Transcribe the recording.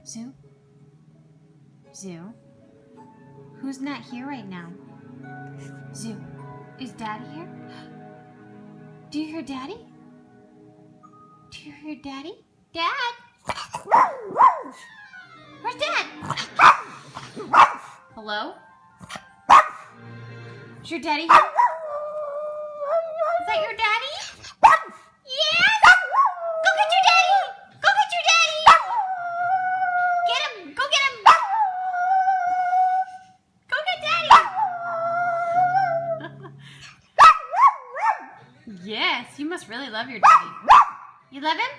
Zoo? Zoo? Who's not here right now? Zoo, is Daddy here? Do you hear Daddy? Do you hear Daddy? Dad? Where's Dad? Hello? Is your daddy here? Is that your daddy? Yes! Go get your daddy! Go get your daddy! Get him! Go get him! Go get daddy! Yes, you must really love your daddy. You love him?